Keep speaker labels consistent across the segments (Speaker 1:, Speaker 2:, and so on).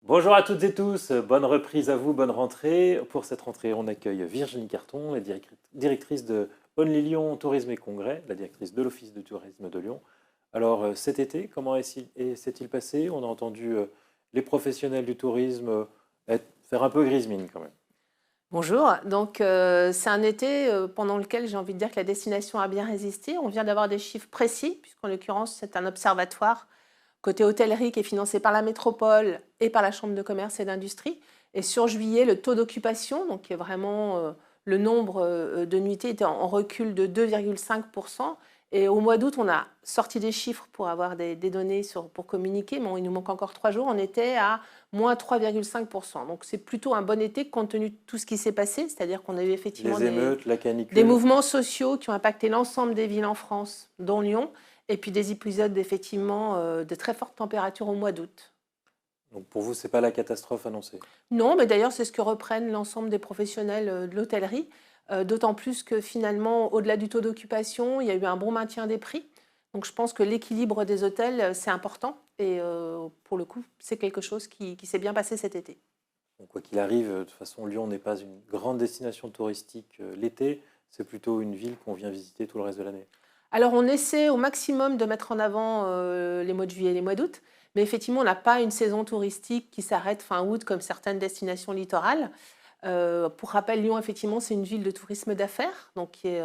Speaker 1: Bonjour à toutes et tous, bonne reprise à vous, bonne rentrée. Pour cette rentrée, on accueille Virginie Carton, la directrice de Only Lyon Tourisme et Congrès, la directrice de l'Office de tourisme de Lyon. Alors cet été, comment s'est-il passé? On a entendu les professionnels du tourisme faire un peu grise mine quand même.
Speaker 2: Bonjour, donc c'est un été pendant lequel j'ai envie de dire que la destination a bien résisté. On vient d'avoir des chiffres précis, puisqu'en l'occurrence c'est un observatoire côté hôtellerie qui est financé par la métropole et par la Chambre de commerce et d'industrie. Et sur juillet, le taux d'occupation, donc qui est vraiment le nombre de nuitées, était en recul de 2,5%. Et au mois d'août, on a sorti des chiffres pour avoir des données pour communiquer, mais il nous manque encore 3 jours. On était à moins 3,5%. Donc c'est plutôt un bon été compte tenu de tout ce qui s'est passé, c'est-à-dire qu'on a eu effectivement
Speaker 1: Les émeutes, la
Speaker 2: des
Speaker 1: canicule.
Speaker 2: mouvements sociaux qui ont impacté l'ensemble des villes en France, dont Lyon, et puis des épisodes effectivement de très fortes températures au mois d'août.
Speaker 1: Donc pour vous, ce n'est pas la catastrophe annoncée.
Speaker 2: Non, mais d'ailleurs c'est ce que reprennent l'ensemble des professionnels de l'hôtellerie, d'autant plus que finalement, au-delà du taux d'occupation, il y a eu un bon maintien des prix. Donc je pense que l'équilibre des hôtels, c'est important, et pour le coup, c'est quelque chose qui s'est bien passé cet été.
Speaker 1: Donc, quoi qu'il arrive, de toute façon, Lyon n'est pas une grande destination touristique l'été, c'est plutôt une ville qu'on vient visiter tout le reste de l'année.
Speaker 2: Alors, on essaie au maximum de mettre en avant les mois de juillet et les mois d'août, mais effectivement, on n'a pas une saison touristique qui s'arrête fin août comme certaines destinations littorales. Pour rappel, Lyon, effectivement, c'est une ville de tourisme d'affaires, donc qui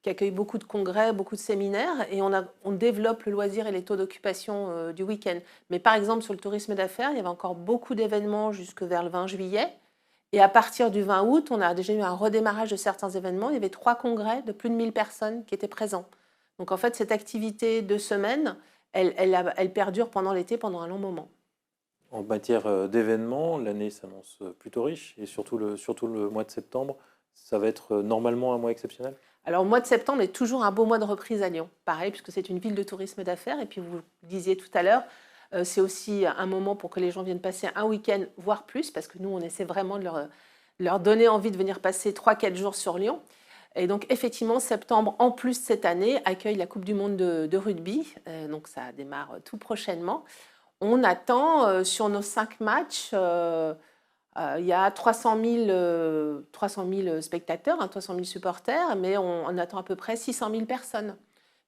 Speaker 2: accueille beaucoup de congrès, beaucoup de séminaires, et on développe le loisir et les taux d'occupation du week-end. Mais par exemple, sur le tourisme d'affaires, il y avait encore beaucoup d'événements jusque vers le 20 juillet. Et à partir du 20 août, on a déjà eu un redémarrage de certains événements. Il y avait 3 congrès de plus de 1000 personnes qui étaient présents. Donc en fait, cette activité de semaine, elle perdure pendant l'été, pendant un long moment.
Speaker 1: En matière d'événements, l'année s'annonce plutôt riche et surtout le mois de septembre, ça va être normalement un mois exceptionnel.
Speaker 2: Alors, le mois de septembre est toujours un beau mois de reprise à Lyon. Pareil, puisque c'est une ville de tourisme d'affaires. Et puis, vous le disiez tout à l'heure, c'est aussi un moment pour que les gens viennent passer un week-end, voire plus, parce que nous, on essaie vraiment de leur donner envie de venir passer 3-4 jours sur Lyon. Et donc, effectivement, septembre, en plus cette année, accueille la Coupe du Monde de rugby. Donc, ça démarre tout prochainement. On attend sur nos 5 matchs, il y a 300 000 spectateurs, 300 000 supporters, mais on attend à peu près 600 000 personnes,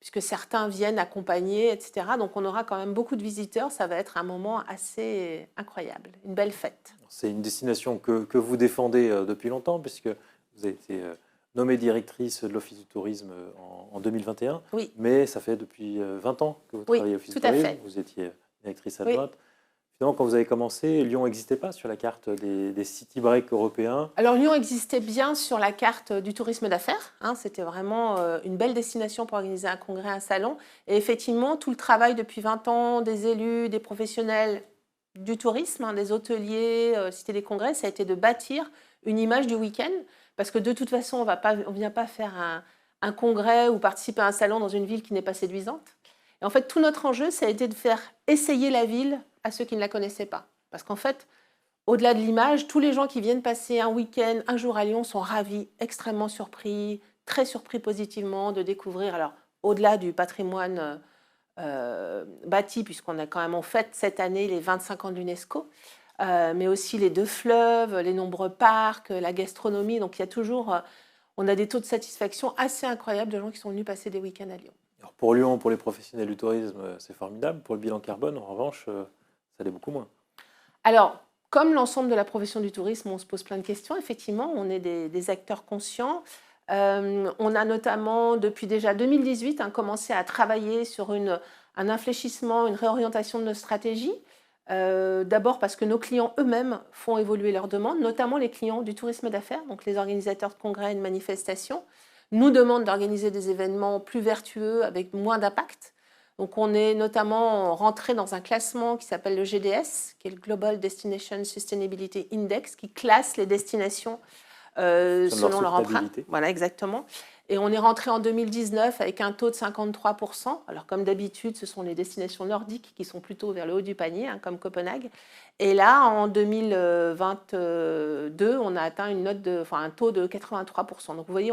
Speaker 2: puisque certains viennent accompagner, etc. Donc on aura quand même beaucoup de visiteurs. Ça va être un moment assez incroyable, une belle fête.
Speaker 1: C'est une destination que vous défendez depuis longtemps, puisque vous avez été nommée directrice de l'Office du tourisme en 2021,
Speaker 2: Oui,
Speaker 1: mais ça fait depuis 20 ans que vous
Speaker 2: oui,
Speaker 1: travaillez à l'Office
Speaker 2: tout
Speaker 1: du
Speaker 2: à
Speaker 1: tourisme,
Speaker 2: fait.
Speaker 1: vous étiez directrice
Speaker 2: Oui.
Speaker 1: adjointe. Finalement, quand vous avez commencé, Lyon n'existait pas sur la carte des city breaks européens.
Speaker 2: Alors Lyon existait bien sur la carte du tourisme d'affaires. C'était vraiment une belle destination pour organiser un congrès, un salon. Et effectivement, tout le travail depuis 20 ans des élus, des professionnels du tourisme, des hôteliers, cité des congrès, ça a été de bâtir une image du week-end. Parce que de toute façon, on ne vient pas faire un congrès ou participer à un salon dans une ville qui n'est pas séduisante. Et en fait, tout notre enjeu, ça a été de faire essayer la ville à ceux qui ne la connaissaient pas. Parce qu'en fait, au-delà de l'image, tous les gens qui viennent passer un week-end, un jour à Lyon sont ravis, extrêmement surpris, très surpris positivement de découvrir, alors au-delà du patrimoine bâti, puisqu'on a quand même en fête cette année les 25 ans de l'UNESCO, mais aussi les 2 fleuves, les nombreux parcs, la gastronomie. Donc il y a toujours, on a des taux de satisfaction assez incroyables de gens qui sont venus passer des week-ends à Lyon.
Speaker 1: Alors pour Lyon, pour les professionnels du tourisme, c'est formidable. Pour le bilan carbone, en revanche, ça l'est beaucoup moins.
Speaker 2: Alors, comme l'ensemble de la profession du tourisme, on se pose plein de questions. Effectivement, on est des acteurs conscients. On a notamment, depuis déjà 2018, commencé à travailler sur un infléchissement, une réorientation de nos stratégies. D'abord parce que nos clients eux-mêmes font évoluer leurs demandes, notamment les clients du tourisme d'affaires, donc les organisateurs de congrès et de manifestations, nous demandent d'organiser des événements plus vertueux avec moins d'impact. Donc on est notamment rentré dans un classement qui s'appelle le GDS, qui est le Global Destination Sustainability Index, qui classe les destinations selon leur empreinte. Voilà, exactement. Et on est rentré en 2019 avec un taux de 53%. Alors comme d'habitude, ce sont les destinations nordiques qui sont plutôt vers le haut du panier, comme Copenhague. Et là, en 2022, on a atteint un taux de 83%. Donc vous voyez,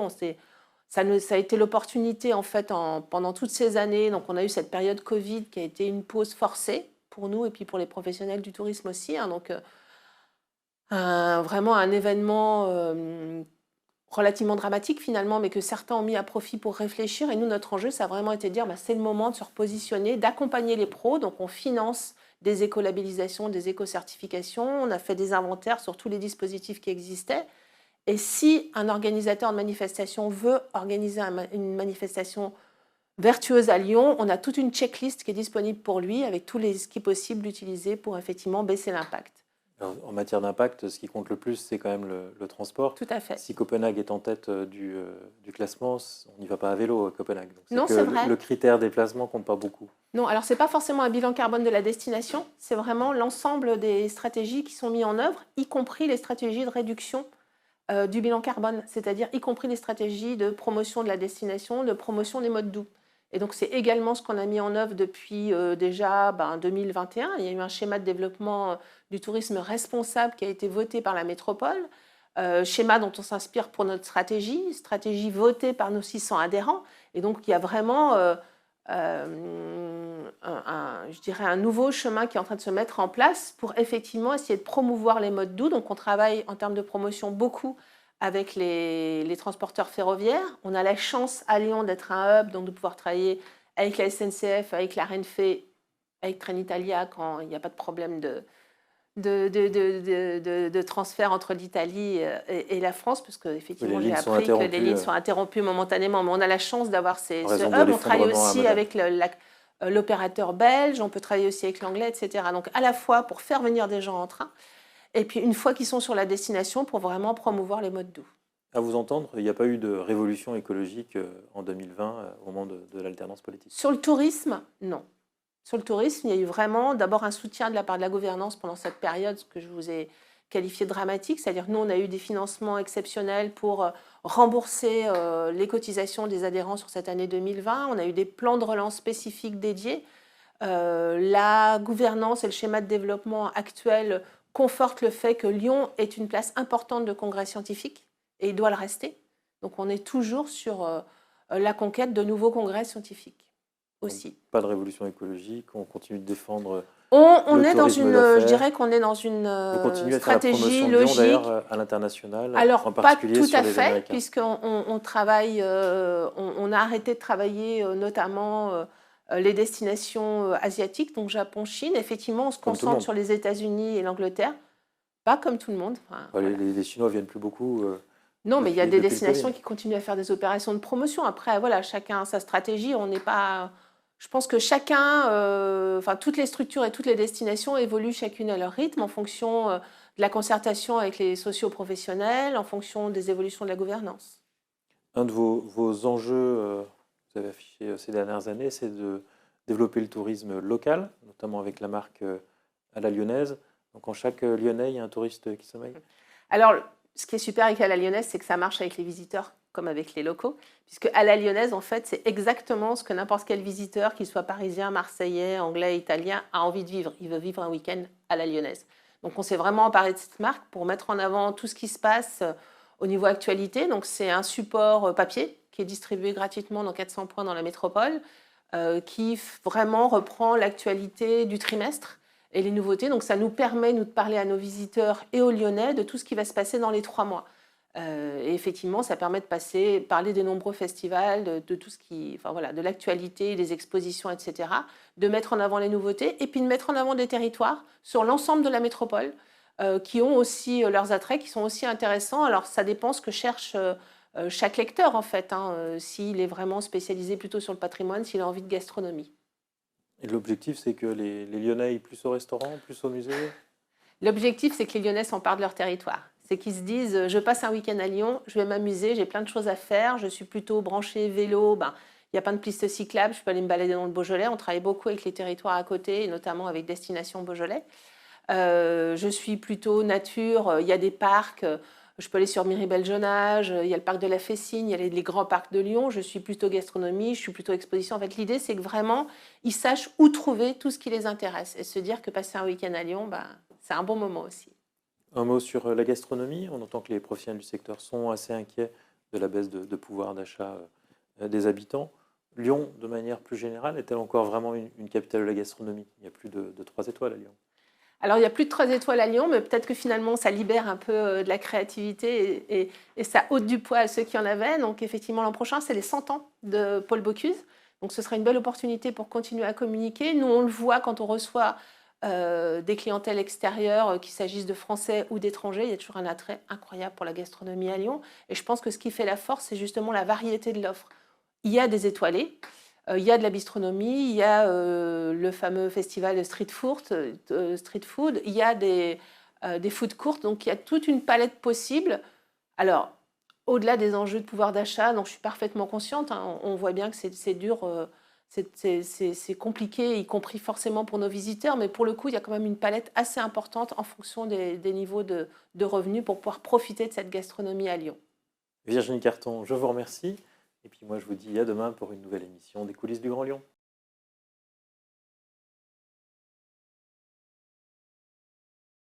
Speaker 2: ça a été l'opportunité en fait pendant toutes ces années. Donc on a eu cette période Covid qui a été une pause forcée pour nous et puis pour les professionnels du tourisme aussi, hein. Donc, vraiment un événement relativement dramatique finalement, mais que certains ont mis à profit pour réfléchir. Et nous, notre enjeu, ça a vraiment été de dire, c'est le moment de se repositionner, d'accompagner les pros. Donc, on finance des écolabellisations, des éco-certifications. On a fait des inventaires sur tous les dispositifs qui existaient. Et si un organisateur de manifestation veut organiser une manifestation vertueuse à Lyon, on a toute une checklist qui est disponible pour lui avec tous les skis possibles d'utiliser pour effectivement baisser l'impact.
Speaker 1: Alors, en matière d'impact, ce qui compte le plus, c'est quand même le transport.
Speaker 2: Tout à fait.
Speaker 1: Si Copenhague est en tête du classement, on n'y va pas à vélo à Copenhague. Donc,
Speaker 2: Non, c'est vrai.
Speaker 1: Le critère déplacement compte pas beaucoup.
Speaker 2: Non, alors ce n'est pas forcément un bilan carbone de la destination, c'est vraiment l'ensemble des stratégies qui sont mises en œuvre, y compris les stratégies de réduction du bilan carbone, c'est-à-dire y compris les stratégies de promotion de la destination, de promotion des modes doux. Et donc, c'est également ce qu'on a mis en œuvre depuis déjà 2021. Il y a eu un schéma de développement du tourisme responsable qui a été voté par la métropole, schéma dont on s'inspire pour notre stratégie votée par nos 600 adhérents. Et donc, il y a vraiment, je dirais, un nouveau chemin qui est en train de se mettre en place pour effectivement essayer de promouvoir les modes doux. Donc, on travaille en termes de promotion beaucoup avec les transporteurs ferroviaires. On a la chance à Lyon d'être un hub, donc de pouvoir travailler avec la SNCF, avec la Renfe, avec Trenitalia quand il n'y a pas de problème de transfert entre l'Italie et la France, parce qu'effectivement, j'ai appris que les lignes sont interrompues momentanément. Mais on a la chance d'avoir ce hub. On travaille aussi avec l'opérateur belge, on peut travailler aussi avec l'anglais, etc. Donc, à la fois pour faire venir des gens en train, et puis, une fois qu'ils sont sur la destination, pour vraiment promouvoir les modes doux.
Speaker 1: À vous entendre, il n'y a pas eu de révolution écologique en 2020 au moment de l'alternance politique?
Speaker 2: Sur le tourisme, non. Sur le tourisme, il y a eu vraiment d'abord un soutien de la part de la gouvernance pendant cette période, ce que je vous ai qualifié de dramatique. C'est-à-dire que nous, on a eu des financements exceptionnels pour rembourser les cotisations des adhérents sur cette année 2020. On a eu des plans de relance spécifiques dédiés. La gouvernance et le schéma de développement actuel conforte le fait que Lyon est une place importante de congrès scientifiques et il doit le rester. Donc on est toujours sur la conquête de nouveaux congrès scientifiques aussi.
Speaker 1: Donc, pas de révolution écologique, on continue de défendre
Speaker 2: on est dans une, je dirais qu'on est dans une stratégie logique.
Speaker 1: D'ailleurs à l'international,
Speaker 2: alors
Speaker 1: en particulier
Speaker 2: pas tout à
Speaker 1: sur les
Speaker 2: fait,
Speaker 1: Américains.
Speaker 2: puisqu'on travaille, on a arrêté de travailler notamment les destinations asiatiques, donc Japon, Chine. Effectivement, on se concentre sur les États-Unis et l'Angleterre, pas comme tout le monde. Enfin,
Speaker 1: voilà. Les Chinois viennent plus beaucoup.
Speaker 2: Non, mais il y a des destinations qui continuent à faire des opérations de promotion. Après, voilà, chacun a sa stratégie. On n'est pas. Je pense que chacun, toutes les structures et toutes les destinations évoluent chacune à leur rythme en fonction de la concertation avec les socio-professionnels, en fonction des évolutions de la gouvernance.
Speaker 1: Un de vos enjeux, vous avez affiché ces dernières années, c'est de développer le tourisme local, notamment avec la marque à la Lyonnaise. Donc en chaque Lyonnais, il y a un touriste qui sommeille.
Speaker 2: Alors, ce qui est super avec à la Lyonnaise, c'est que ça marche avec les visiteurs comme avec les locaux, puisque à la Lyonnaise, en fait, c'est exactement ce que n'importe quel visiteur, qu'il soit parisien, marseillais, anglais, italien, a envie de vivre. Il veut vivre un week-end à la Lyonnaise. Donc, on s'est vraiment emparé de cette marque pour mettre en avant tout ce qui se passe au niveau actualité. Donc, c'est un support papier qui est distribué gratuitement dans 400 points dans la métropole, qui vraiment reprend l'actualité du trimestre et les nouveautés. Donc, ça nous permet, nous, de parler à nos visiteurs et aux Lyonnais de tout ce qui va se passer dans les 3 mois. Et effectivement, ça permet de parler des nombreux festivals, de tout ce qui, de l'actualité, des expositions, etc., de mettre en avant les nouveautés et puis de mettre en avant des territoires sur l'ensemble de la métropole qui ont aussi leurs attraits, qui sont aussi intéressants. Alors, ça dépend ce que cherche chaque lecteur, en fait, s'il est vraiment spécialisé plutôt sur le patrimoine, s'il a envie de gastronomie.
Speaker 1: Et l'objectif, c'est que les Lyonnais aillent plus au restaurant, plus au musée?
Speaker 2: L'objectif, c'est que les Lyonnais s'emparent de leur territoire. C'est qu'ils se disent, je passe un week-end à Lyon, je vais m'amuser, j'ai plein de choses à faire, je suis plutôt branchée vélo, il y a plein de pistes cyclables, je peux aller me balader dans le Beaujolais. On travaille beaucoup avec les territoires à côté, et notamment avec Destination Beaujolais. Je suis plutôt nature, il y a des parcs, je peux aller sur Miribel-Jonage, il y a le parc de la Fessine, il y a les grands parcs de Lyon, je suis plutôt gastronomie, je suis plutôt exposition. En fait, l'idée, c'est que vraiment, ils sachent où trouver tout ce qui les intéresse et se dire que passer un week-end à Lyon, c'est un bon moment aussi.
Speaker 1: Un mot sur la gastronomie. On entend que les professionnels du secteur sont assez inquiets de la baisse de pouvoir d'achat des habitants. Lyon, de manière plus générale, est-elle encore vraiment une capitale de la gastronomie? Il n'y a plus de 3 étoiles à Lyon.
Speaker 2: Alors, il n'y a plus de 3 étoiles à Lyon, mais peut-être que finalement, ça libère un peu de la créativité et ça ôte du poids à ceux qui en avaient. Donc, effectivement, l'an prochain, c'est les 100 ans de Paul Bocuse. Donc, ce sera une belle opportunité pour continuer à communiquer. Nous, on le voit quand on reçoit des clientèles extérieures, qu'il s'agisse de Français ou d'étrangers. Il y a toujours un attrait incroyable pour la gastronomie à Lyon. Et je pense que ce qui fait la force, c'est justement la variété de l'offre. Il y a des étoilés. Il y a de la bistronomie, il y a le fameux festival de street food, il y a des food courts, donc il y a toute une palette possible. Alors, au-delà des enjeux de pouvoir d'achat, dont je suis parfaitement consciente, hein, on voit bien que c'est dur, c'est compliqué, y compris forcément pour nos visiteurs, mais pour le coup, il y a quand même une palette assez importante en fonction des niveaux de revenus pour pouvoir profiter de cette gastronomie à Lyon.
Speaker 1: Virginie Carton, je vous remercie. Et puis moi, je vous dis à demain pour une nouvelle émission des coulisses du Grand Lyon.